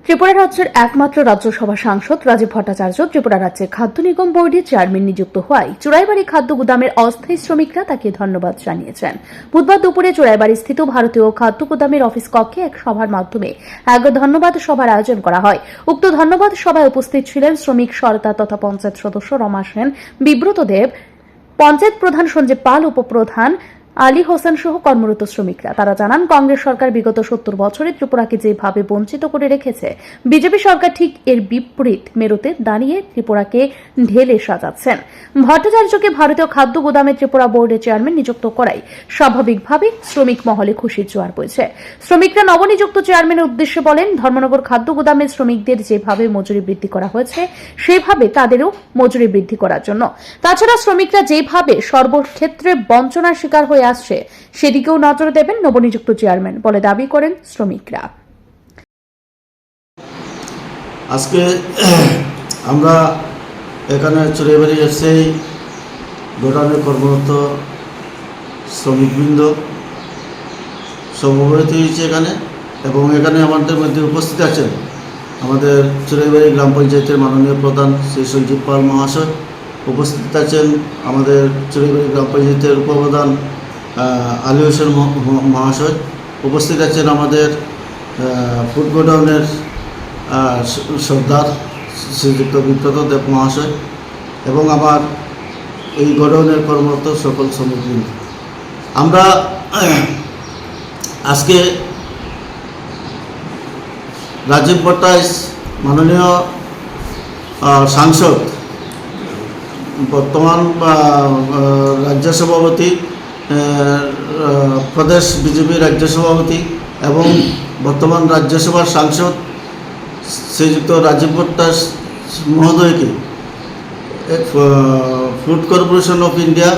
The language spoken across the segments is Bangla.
ত্রিপুরা রাজ্যের একমাত্র রাজ্যসভা সাংসদ রাজীব ভট্টাচার্য ত্রিপুরা রাজ্যের খাদ্য নিগম বোর্ডের চেয়ারম্যান নিযুক্ত হওয়ায় চুড়াইবাড়ি খাদ্য গুদামের অস্থায়ী শ্রমিকরা তাকে ধন্যবাদ জানিয়েছেন। বুধবার দুপুরে চুড়াইবাড়ি স্থিত ভারতীয় খাদ্য গুদামের অফিস কক্ষে এক সভার মাধ্যমে এক ধন্যবাদ সভার আয়োজন করা হয়। উক্ত ধন্যবাদ সভায় উপস্থিত ছিলেন শ্রমিক সরকার তথা পঞ্চায়েত সদস্য রমা সেন, বিব্রত দেব, পঞ্চায়েত প্রধান সঞ্জীব পাল, উপপ্রধান আলী হোসেন সহ কর্মরত শ্রমিকরা। তারা জানান, কংগ্রেস সরকার বিগত 70 বছরে ত্রিপুরাকে যেভাবে বঞ্চিত করে রেখেছে, বিজেপি সরকার ঠিক এর বিপরীত মেরুতে দাঁড়িয়ে ত্রিপুরাকে ঢেলে সাজাচ্ছেন। ভট্টাচার্যকে ভারতীয় খাদ্য গুদামে ত্রিপুরা বোর্ডের চেয়ারম্যান নিযুক্ত করায় স্বাভাবিকভাবে শ্রমিক মহলে খুশির জোয়ার বইছে। শ্রমিকরা নবনিযুক্ত চেয়ারম্যানের উদ্দেশ্যে বলেন, ধর্মনগর খাদ্য গুদামের শ্রমিকদের যেভাবে মজুরি বৃদ্ধি করা হয়েছে সেভাবে তাদেরও মজুরি বৃদ্ধি করার জন্য। তাছাড়া শ্রমিকরা যেভাবে সর্বক্ষেত্রে বঞ্চনার শিকার হয়ে আসছে সেদিকেও নজর দেবেন নবনিযুক্ত চেয়ারম্যান বলে দাবি করেন শ্রমিকরা। আজকে আমরা এখানে চুড়াইবাড়ি এসেই গোডাউনে কর্মরত শ্রমিকবৃন্দ সমবেত হয়েছে এখানে, এবং এখানে আমাদের মধ্যে উপস্থিত আছেন আমাদের চুড়াইবাড়ি গ্রাম পঞ্চায়েতের মাননীয় প্রধান শ্রী সঞ্জীব পাল মহাশয়, উপস্থিত আছেন আমাদের চুড়াইবাড়ি গ্রাম পঞ্চায়েতের উপপ্রধান আলী হোসেন মহাশয়, উপস্থিত আছেন আমাদের ফুড গোডাউনের সর্দার শ্রীযুক্ত বিব্রত দেব মহাশয়, এবং আমার এই গোডাউনের কর্মরত সকল শ্রমিকবৃন্দ। আমরা আজকে রাজীব ভট্টাচার্য মাননীয় সাংসদ, বর্তমান রাজ্য সভাপতি, প্রদেশ বিজেপি রাজ্য সভাপতি এবং বর্তমান রাজ্যসভার সাংসদ শ্রীযুক্ত রাজীব ভট্টাচার্য মহোদয়কে ফুড কর্পোরেশন অফ ইন্ডিয়া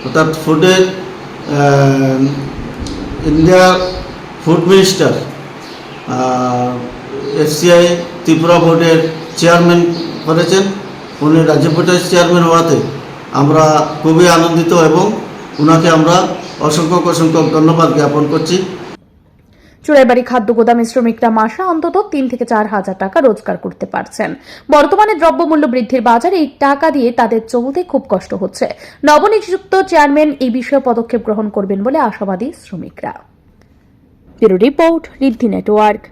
অর্থাৎ ফুডের ইন্ডিয়ার ফুড মিনিস্টার, FCI ত্রিপুরা বোর্ডের চেয়ারম্যান করেছেন। উনি রাজীব ভট্টাচার্য চেয়ারম্যান হওয়াতে আমরা খুবই আনন্দিত এবং ওনাকে আমরা অসংখ্য ধন্যবাদ জ্ঞাপন করছি। চুড়াইবাড়ি খাদ্য গোদামের শ্রমিকরা মাসে অন্তত 3 থেকে 4 হাজার টাকা রোজগার করতে পারছেন। বর্তমানে দ্রব্যমূল্য বৃদ্ধির বাজারে এই টাকা দিয়ে তাদের চলতে খুব কষ্ট হচ্ছে। নবনিযুক্ত চেয়ারম্যান এই বিষয়ে পদক্ষেপ গ্রহণ করবেন বলে আশাবাদী শ্রমিকরা। ব্যুরো রিপোর্ট, ঋদ্ধি নেটওয়ার্ক।